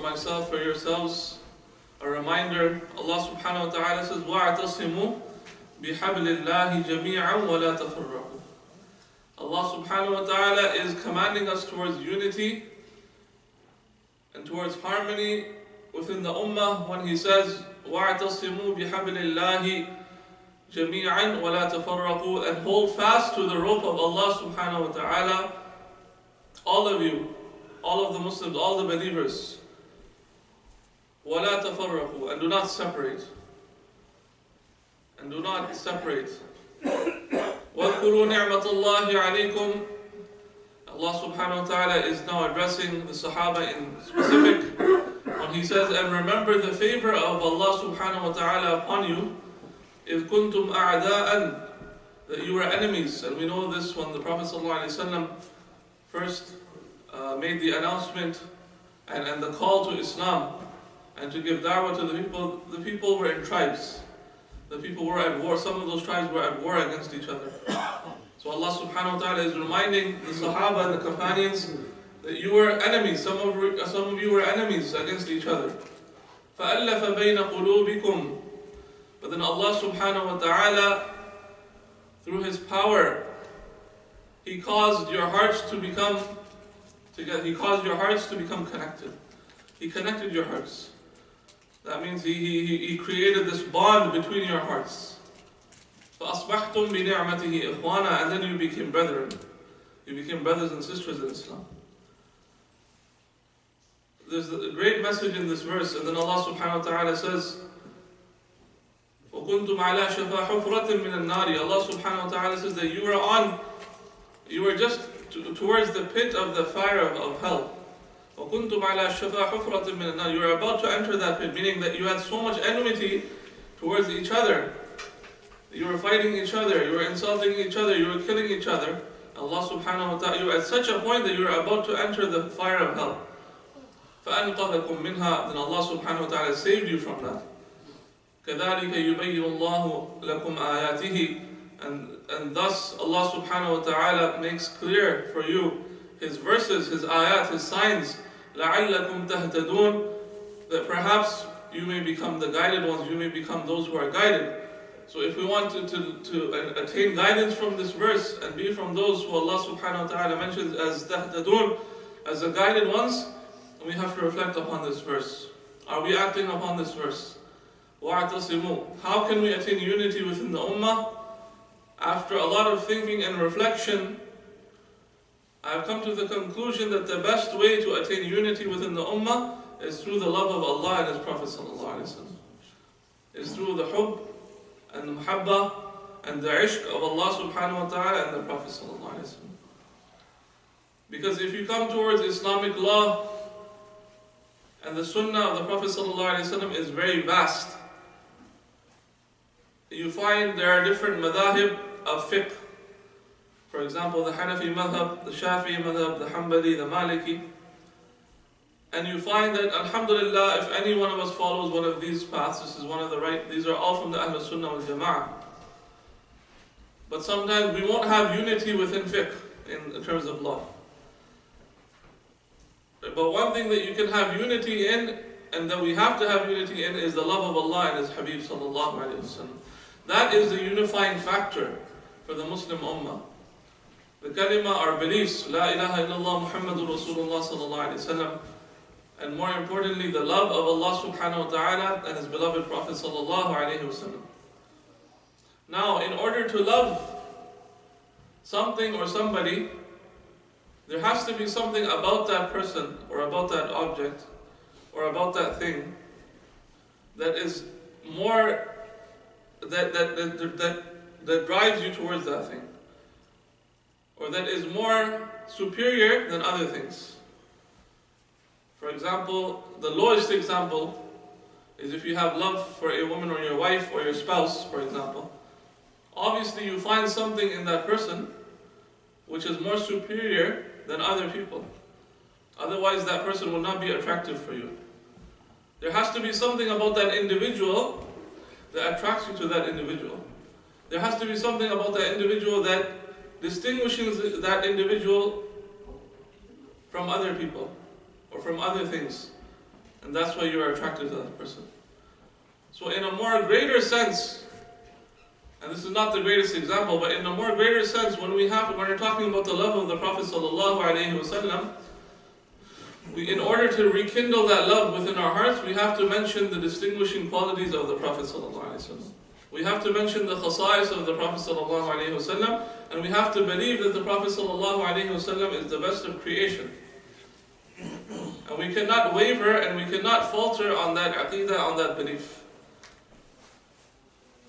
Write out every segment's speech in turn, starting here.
myself, for yourselves, a reminder. Allah subhanahu wa ta'ala says, وَاعْتَصِمُوا بِحَبْلِ اللَّهِ جَمِيعًا وَلَا تَفَرَّقُوا. Allah subhanahu wa ta'ala is commanding us towards unity and towards harmony within the ummah when He says, وَاعْتَصِمُوا بِحَبْلِ اللَّهِ جَمِيعًا وَلَا تَفَرَّقُوا, and hold fast to the rope of Allah subhanahu wa ta'ala, all of you, all of the Muslims, all the believers. وَلَا تَفَرَّقُوا, and do not separate. And do not separate. وَاذْكُرُوا نِعْمَةَ اللَّهِ عَلَيْكُمْ. Allah subhanahu wa ta'ala is now addressing the Sahaba in specific when He says, and remember the favor of Allah subhanahu wa ta'ala upon you, إِذْ كُنْتُمْ أَعْدَاءً, that you were enemies. And we know this when the Prophet ﷺ first made the announcement and the call to Islam and to give da'wah to the people. The people were in tribes. The people were at war. Some of those tribes were at war against each other. So Allah subhanahu wa ta'ala is reminding the Sahaba and the companions that you were enemies. Some of you were enemies against each other. فَأَلَّفَ بَيْنَ قُلُوبِكُمْ. But then Allah subhanahu wa ta'ala, through His power, He caused your hearts to become together. He caused your hearts to become connected. He connected your hearts. That means He created this bond between your hearts. فَأَصْبَحْتُمْ بِنِعْمَتِهِ إِخْوَانًا, and then you became brethren. You became brothers and sisters in Islam. There's a great message in this verse, and then Allah subhanahu wa ta'ala says, وَكُنْتُمْ عَلَى شَفَا حُفْرَةٍ مِّنَ النَّارِ. Allah subhanahu wa ta'ala says that you were just towards the pit of the fire of hell. وَكُنْتُمْ عَلَى شَفَا حُفْرَةٍ مِّنَ النَّارِ. You were about to enter that pit, meaning that you had so much enmity towards each other. You were fighting each other, you were insulting each other, you were killing each other. Allah subhanahu wa ta'ala, you were at such a point that you were about to enter the fire of hell. فَأَنْقَذَكُمْ مِنْهَا. Then Allah subhanahu wa ta'ala saved you from that. كَذَلِكَ يُبَيِّنُ اللَّهُ لَكُمْ آيَاتِهِ. And thus Allah subhanahu wa ta'ala makes clear for you His verses, His ayat, His signs. لَعَلَّكُمْ تَهْتَدُونَ. That perhaps you may become the guided ones, you may become those who are guided. So if we want to attain guidance from this verse and be from those who Allah subhanahu wa ta'ala mentions as تَهْتَدُونَ, as the guided ones, we have to reflect upon this verse. Are we acting upon this verse? وَاعْتَصِمُوا. How can we attain unity within the ummah? After a lot of thinking and reflection, I have come to the conclusion that the best way to attain unity within the ummah is through the love of Allah and His Prophet sallallahu alaihi wasallam. Is through the hubb and the muhabba and the ishq of Allah subhanahu wa ta'ala and the Prophet sallallahu alaihi wasallam. Because if you come towards Islamic law and the sunnah of the Prophet sallallahu alaihi wasallam is very vast, you find there are different madhahib of fiqh. For example, the Hanafi madhab, the Shafi'i madhab, the Hanbali, the Maliki. And you find that, alhamdulillah, if any one of us follows one of these paths, this is one of the right, these are all from the Ahlul Sunnah wal Jama'ah. But sometimes we won't have unity within fiqh in terms of law. But one thing that you can have unity in, and that we have to have unity in, is the love of Allah and His Habib sallallahu alayhi wa sallam. That is the unifying factor for the Muslim ummah. The kalima, our beliefs, La ilaha illallah Muhammadur Rasulullah sallallahu alayhi wa sallam, and more importantly, the love of Allah subhanahu wa ta'ala and His beloved Prophet sallallahu alayhi wa sallam. Now, in order to love something or somebody, there has to be something about that person or about that object or about that thing that is more, that drives you towards that thing, or that is more superior than other things. For example, the lowest example is if you have love for a woman or your wife or your spouse, for example. Obviously you find something in that person which is more superior than other people. Otherwise that person will not be attractive for you. There has to be something about that individual that attracts you to that individual. There has to be something about that individual that distinguishes that individual from other people or from other things. And that's why you are attracted to that person. So in a more greater sense, and this is not the greatest example, but in a more greater sense, when we're talking about the love of the Prophet ﷺ, in order to rekindle that love within our hearts, we have to mention the distinguishing qualities of the Prophet ﷺ. We have to mention the khasa'is of the Prophet ﷺ, and we have to believe that the Prophet ﷺ is the best of creation. And we cannot waver and we cannot falter on that aqeedah, on that belief.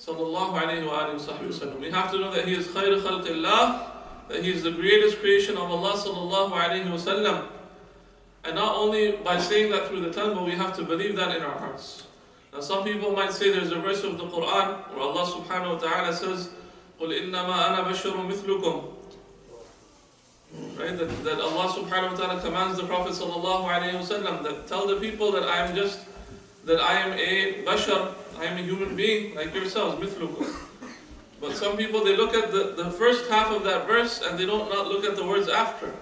Sallallahu alayhi wa sallam. We have to know that He is khayr khalqillah, that He is the greatest creation of Allah sallallahu alayhi wa sallam. And not only by saying that through the tongue, but we have to believe that in our hearts. Now some people might say there's a verse of the Quran where Allah subhanahu wa ta'ala says, قُلْ إِنَّمَا أَنَا بَشَرٌ مِثْلُكُمْ. Right? That Allah subhanahu wa ta'ala commands the Prophet sallallahu alayhi wa sallam that tell the people that I am a bashar, I am a human being like yourselves, mithlukum. But some people, they look at the first half of that verse and they don't not look at the words after.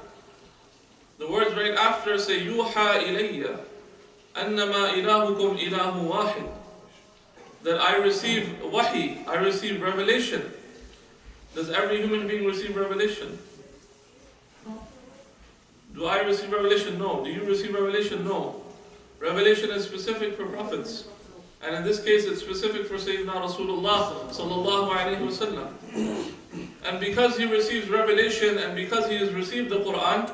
The words right after say, يُوحَى إِلَيَّ أَنَّمَا إِلَهُكُمْ إِلَهُ وَاحِدٌ. That I receive wahi, I receive revelation. Does every human being receive revelation? No. Do I receive revelation? No. Do you receive revelation? No. Revelation is specific for prophets. And in this case, it's specific for Sayyidina Rasulullah sallallahu alayhi wa sallam. And because he receives revelation and because he has received the Quran,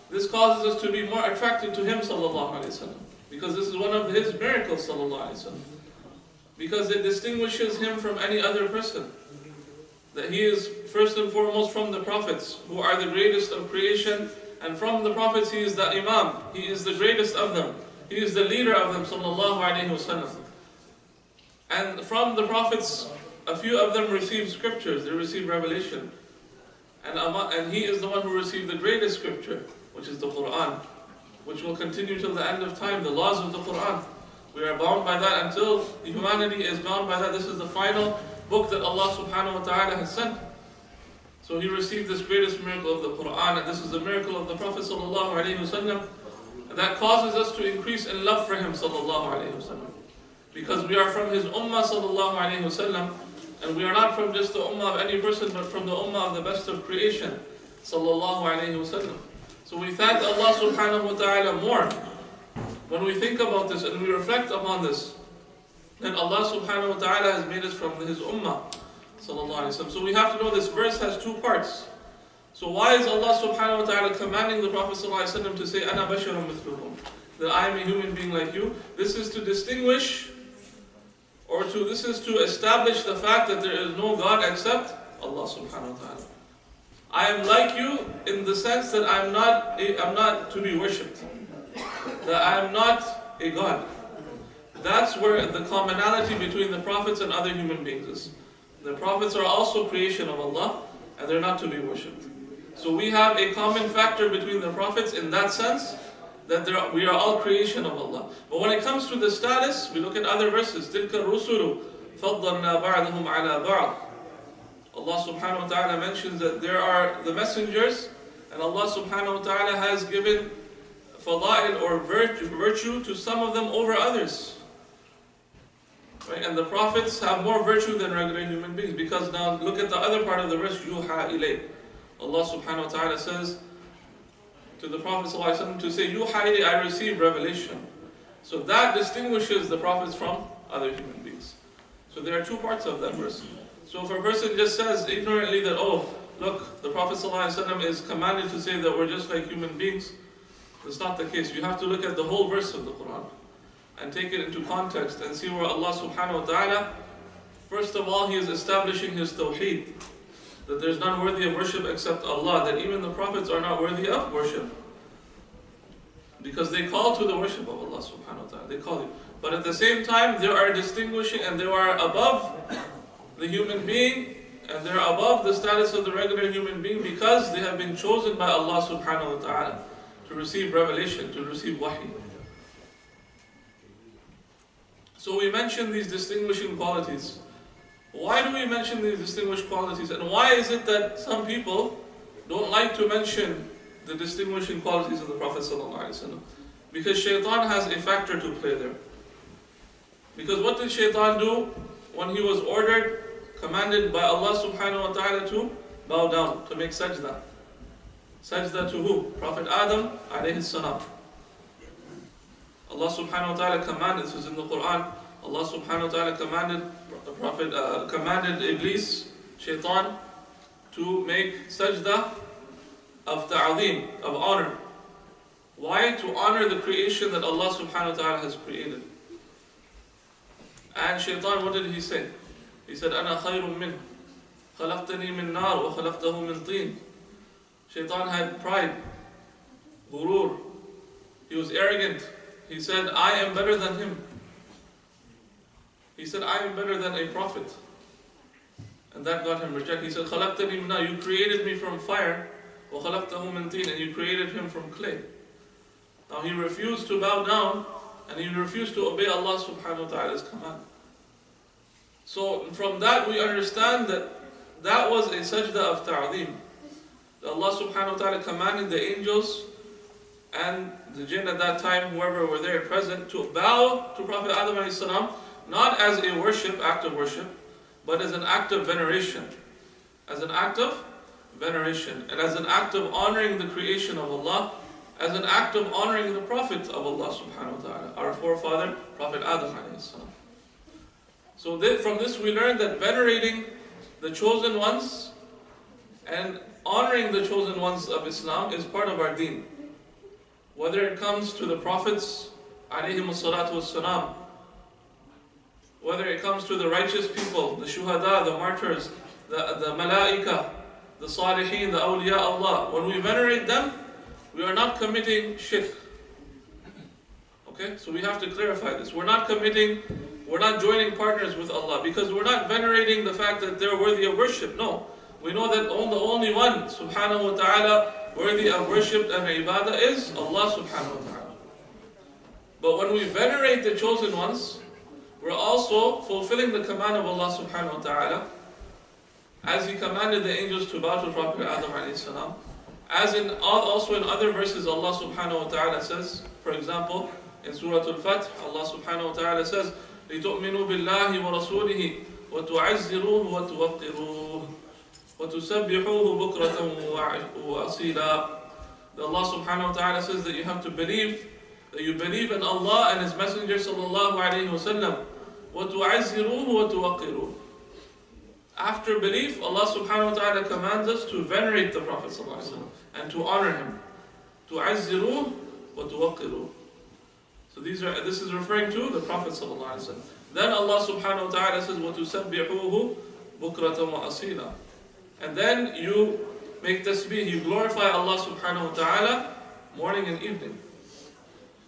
this causes us to be more attracted to him sallallahu alayhi wa sallam. Because this is one of his miracles sallallahu alayhi wa sallam. Because it distinguishes him from any other person. That he is first and foremost from the prophets, who are the greatest of creation. And from the prophets, he is the Imam. He is the greatest of them. He is the leader of them sallallahu alayhi wa sallam. And from the prophets, a few of them received scriptures, they received revelation. And he is the one who received the greatest scripture, which is the Quran, which will continue till the end of time, the laws of the Quran. We are bound by that until humanity is bound by that. This is the final book that Allah subhanahu wa ta'ala has sent. So he received this greatest miracle of the Quran, and this is the miracle of the Prophet sallallahu alayhi wa sallam. And that causes us to increase in love for him sallallahu alayhi wa sallam. Because we are from his ummah sallallahu alayhi wa sallam, and we are not from just the ummah of any person, but from the ummah of the best of creation sallallahu alayhi wa sallam. So we thank Allah subhanahu wa ta'ala more when we think about this and we reflect upon this, that Allah subhanahu wa ta'ala has made us from his ummah sallallahu alayhi wa sallam. So we have to know this verse has two parts. So why is Allah subhanahu wa ta'ala commanding the Prophet sallallahu alayhi wa sallam to say, أَنَا بَشَرٌ مِثْلُكُمْ, that I am a human being like you? This is to distinguish, this is to establish the fact that there is no God except Allah subhanahu wa ta'ala. I am like you in the sense that I'm not to be worshipped. That I am not a God. That's where the commonality between the prophets and other human beings is. The prophets are also creation of Allah, and they're not to be worshipped. So we have a common factor between the prophets in that sense, that we are all creation of Allah. But when it comes to the status, we look at other verses. تِلْكَ الرُّسُلُ فَضَّلْنَا بَعْضَهُمْ عَلَى بَعْضٍ. Allah subhanahu wa ta'ala mentions that there are the messengers, and Allah subhanahu wa ta'ala has given fada'il or virtue to some of them over others. Right? And the prophets have more virtue than regular human beings, because now look at the other part of the verse, يُوحَى إِلَيْهِ. Allah subhanahu wa ta'ala says to the Prophet ﷺ to say, يُوحَى إِلَيْهِ, I receive revelation. So that distinguishes the prophets from other human beings. So there are two parts of that verse. So if a person just says ignorantly that, oh, look, the Prophet ﷺ is commanded to say that we're just like human beings, that's not the case. You have to look at the whole verse of the Quran and take it into context and see where Allah subhanahu wa ta'ala, first of all, He is establishing His tawheed, that there's none worthy of worship except Allah, that even the prophets are not worthy of worship, because they call to the worship of Allah subhanahu wa ta'ala, they call you. But at the same time, they are distinguishing and they are above the human being, and they're above the status of the regular human being, because they have been chosen by Allah subhanahu wa ta'ala to receive revelation, to receive wahi. So we mention these distinguishing qualities. Why do we mention these distinguished qualities? And why is it that some people don't like to mention the distinguishing qualities of the Prophet ﷺ? Because shaitan has a factor to play there. Because what did shaitan do when he was ordered, commanded by Allah subhanahu wa ta'ala to bow down, to make sajda? Sajda to who? Prophet Adam alayhi salam. Allah subhanahu wa ta'ala commanded, this is in the Quran, Allah subhanahu wa ta'ala commanded Iblis, shaitan, to make sajda of ta'zeem, of honor. Why? To honor the creation that Allah subhanahu wa ta'ala has created. And shaitan, what did he say? He said, أَنَا خَيْرٌ مِّنْهُ خَلَقْتَنِي مِنْ نَارٍ وَخَلَقْتَهُ مِنْ طِينٍ. Shaitan had pride, ghurur. He was arrogant. He said, I am better than him. He said, I am better than a prophet. And that got him rejected. He said, خَلَقْتَنِي مِنْ نَارٍ. You created me from fire. وَخَلَقْتَهُ مِنْ طِينٍ. And you created him from clay. Now he refused to bow down, and he refused to obey Allah subhanahu wa ta'ala's command. So from that we understand that that was a sajda of ta'zeem. Allah subhanahu wa ta'ala commanded the angels and the jinn at that time, whoever were there present, to bow to Prophet Adam alayhi salam, not as a act of worship, but as an act of veneration. As an act of veneration, and as an act of honoring the creation of Allah, as an act of honoring the Prophet of Allah subhanahu wa ta'ala, our forefather, Prophet Adam alayhi salam. So from this we learn that venerating the chosen ones and honoring the chosen ones of Islam is part of our deen. Whether it comes to the Prophets, alayhimu salatu wassalam, whether it comes to the righteous people, the shuhada, the martyrs, the malaika, the salihin, the awliya Allah, when we venerate them, we are not committing shirk. Okay, so we have to clarify this. We're not joining partners with Allah, because we're not venerating the fact that they're worthy of worship. No, we know that the only one subhanahu wa ta'ala worthy of worship and ibadah is Allah subhanahu wa ta'ala. But when we venerate the chosen ones, we're also fulfilling the command of Allah subhanahu wa ta'ala, as He commanded the angels to bow to Prophet Adam alayhi salam. As in also in other verses, Allah subhanahu wa ta'ala says, for example, in Surah Al-Fath, Allah subhanahu wa ta'ala says, لِتُؤْمِنُوا بِاللَّهِ وَرَسُولِهِ وَتُعَزِّرُوهُ وَتُوَقِّرُوهُ وَتُسَبِّحُوهُ بُكْرَةً وَأَصِيلًا. Allah subhanahu wa ta'ala says that you have to believe, that you believe in Allah and His Messenger sallallahu alayhi wa sallam. وَتُعَزِّرُوهُ وَتُوَقِّرُوهُ. After belief, Allah subhanahu wa ta'ala commands us to venerate the Prophet sallallahu alayhi wa sallam and to honor him. تُعَزِّرُوهُ وَتُوَقِّرُوهُ. So this is referring to the Prophet sallallahu alayhi wa sallam. Then Allah subhanahu wa ta'ala says, وَتُسَبِّحُوهُ بُكْرَةً وَأَصِيلًا. And then you make tasbih, you glorify Allah subhanahu wa ta'ala morning and evening.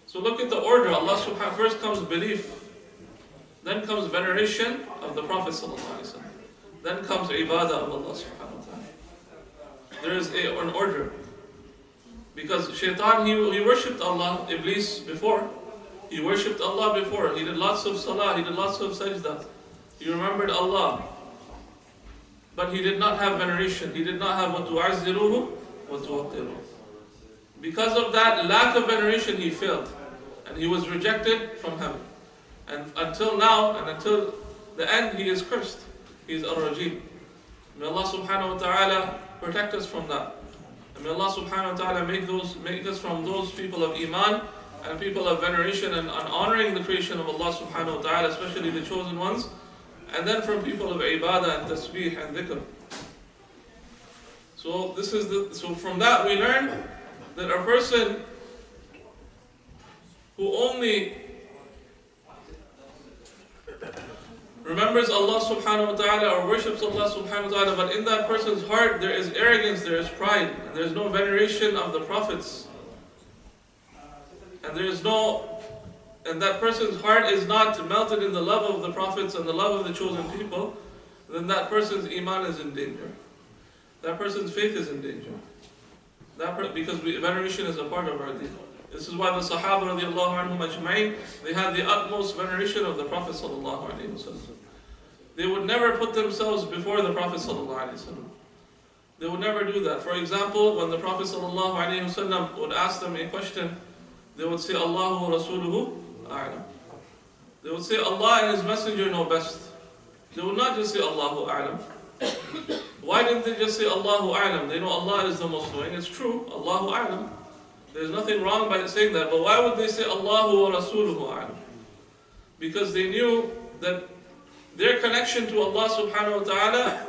So look at the order. Allah subhanahu first comes belief, then comes veneration of the Prophet sallallahu alayhi wa sallam. Then comes ibadah of Allah subhanahu wa ta'ala. There is an order. Because shaitan, he worshipped Allah, Iblis, before. He worshipped Allah before. He did lots of salah, he did lots of sajda. He remembered Allah. But he did not have veneration. He did not have وَتُعَزِّرُوهُ وَتُوَقِّرُوهُ. Because of that lack of veneration, he failed. And he was rejected from heaven. And until now, and until the end, he is cursed. He is ar-rajim. May Allah subhanahu wa ta'ala protect us from that. And may Allah subhanahu wa ta'ala make us from those people of iman and people of veneration and honoring the creation of Allah subhanahu wa ta'ala, especially the chosen ones, and then from people of ibadah and tasbih and dhikr. So from that we learn that a person who only remembers Allah subhanahu wa ta'ala or worships Allah subhanahu wa ta'ala, but in that person's heart there is arrogance, there is pride, and there is no veneration of the prophets, and that person's heart is not melted in the love of the prophets and the love of the chosen people, then that person's iman is in danger. That person's faith is in danger. Because veneration is a part of our deen. This is why the Sahaba radiallahu anhum ajma'in, they had the utmost veneration of the Prophet sallallahu alaihi wasallam. They would never put themselves before the Prophet sallallahu alaihi wasallam. They would never do that. For example, when the Prophet sallallahu alaihi wasallam would ask them a question, They would say Allahu wa Rasuluhu a'lam. They would say Allah and His Messenger know best. They would not just say Allahu a'lam. Why didn't they just say Allahu a'lam? They know Allah is the most knowing. It's true, Allahu a'lam. There's nothing wrong by saying that. But why would they say Allahu wa Rasuluhu a'lam? Because they knew that their connection to Allah subhanahu wa ta'ala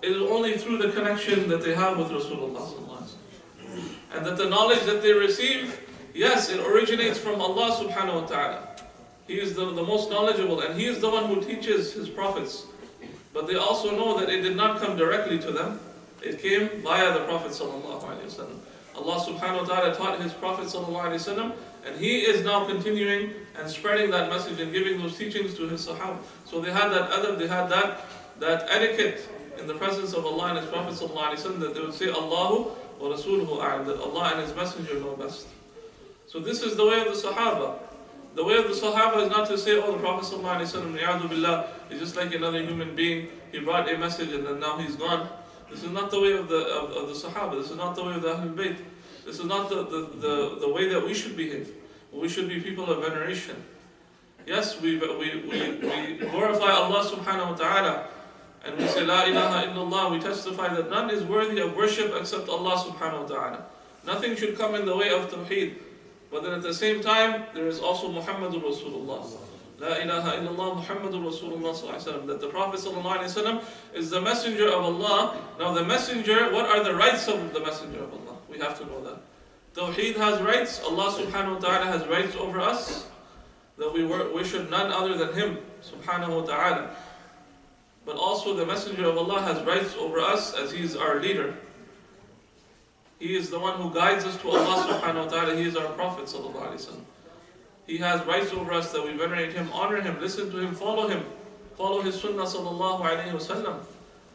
is only through the connection that they have with Rasulullah sallallahu alaihi wasallam. And that the knowledge that they receive, yes, it originates from Allah subhanahu wa ta'ala. He is the most knowledgeable, and He is the one who teaches His prophets. But they also know that it did not come directly to them. It came via the Prophet sallallahu alaihi wasallam. Allah subhanahu wa ta'ala taught His Prophet sallallahu alaihi wasallam, and he is now continuing and spreading that message and giving those teachings to his Sahaba. So they had that adab, they had that etiquette in the presence of Allah and His Prophet sallallahu alaihi wasallam, that they would say Allahu wa Rasuluhu a'lam, that Allah and His Messenger know best. So this is the way of the Sahaba. The way of the Sahaba is not to say, oh, the Prophet ﷺ, na'udhu billah, is just like another human being. He brought a message and then now he's gone. This is not the way of the Sahaba. This is not the way of the Ahlul Bayt. This is not the way that we should behave. We should be people of veneration. Yes, we glorify Allah subhanahu wa ta'ala, and we say, La ilaha illallah. We testify that none is worthy of worship except Allah subhanahu wa ta'ala. Nothing should come in the way of Tawheed. But then at the same time, there is also Muhammadur Rasulullah. La ilaha illallah Muhammadur Rasulullah sallallahu alaihi wasallam. That the Prophet sallallahu alaihi wasallam is the messenger of Allah. Now the messenger, what are the rights of the messenger of Allah? We have to know that. Tawheed has rights. Allah subhanahu wa ta'ala has rights over us. That we worship none other than Him subhanahu wa ta'ala. But also the messenger of Allah has rights over us as he is our leader. He is the one who guides us to Allah subhanahu wa ta'ala. He is our Prophet sallallahu alaihi wasallam. He has rights over us that we venerate Him, honor Him, listen to Him, follow His sunnah sallallahu alaihi wasallam,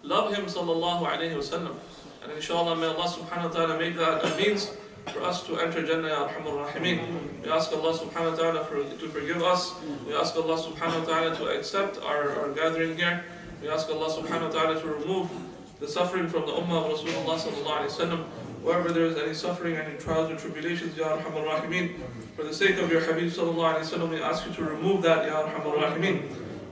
love Him sallallahu alaihi wasallam. And inshallah may Allah subhanahu wa ta'ala make that a means for us to enter Jannah ya Arhamar Rahimeen. We ask Allah subhanahu wa ta'ala to forgive us. We ask Allah subhanahu wa ta'ala to accept our gathering here. We ask Allah subhanahu wa ta'ala to remove the suffering from the ummah of Rasulullah sallallahu alaihi wasallam. Wherever there is any suffering, any trials or tribulations, Ya Arhamar Rahimeen, for the sake of your Habib sallallahu alaihi wasallam, we ask you to remove that, Ya Arhamar Rahimeen.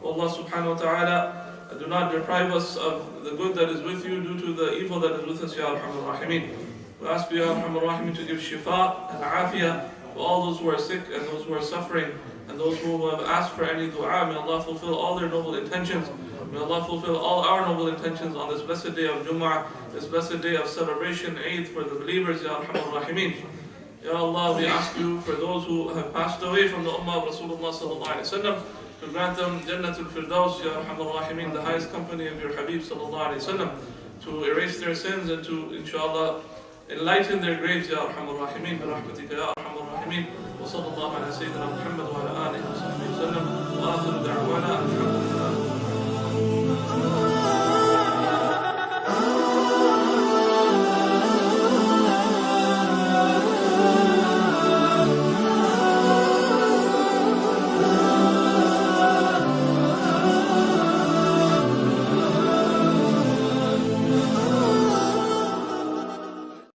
Allah subhanahu wa ta'ala, do not deprive us of the good that is with you due to the evil that is with us, Ya Arhamar Rahimeen. We ask you, Ya Arhamar Rahimeen, to give shifa and afiyah to all those who are sick and those who are suffering, and those who have asked for any dua. May Allah fulfill all their noble intentions. May Allah fulfill all our noble intentions on this blessed day of Jumu'ah, this blessed day of celebration, Eid for the believers, Ya Arhamar Rahimeen. Ya Allah, we ask you for those who have passed away from the Ummah of Rasulullah sallallahu alaihi wasallam, to grant them Jannatul Firdaus, Ya Arhamar Rahimeen, the highest company of your Habib sallallahu alaihi wasallam, to erase their sins and to, inshallah, enlighten their graves, Ya Arhamar Rahimeen, bi rahmatika Ya Arhamar Rahimeen. Wa sallallahu ala Sayyidina Muhammad wa ala alihi wa sahbihi wa sallam. Wa akhiru da'wana alhamdulillah.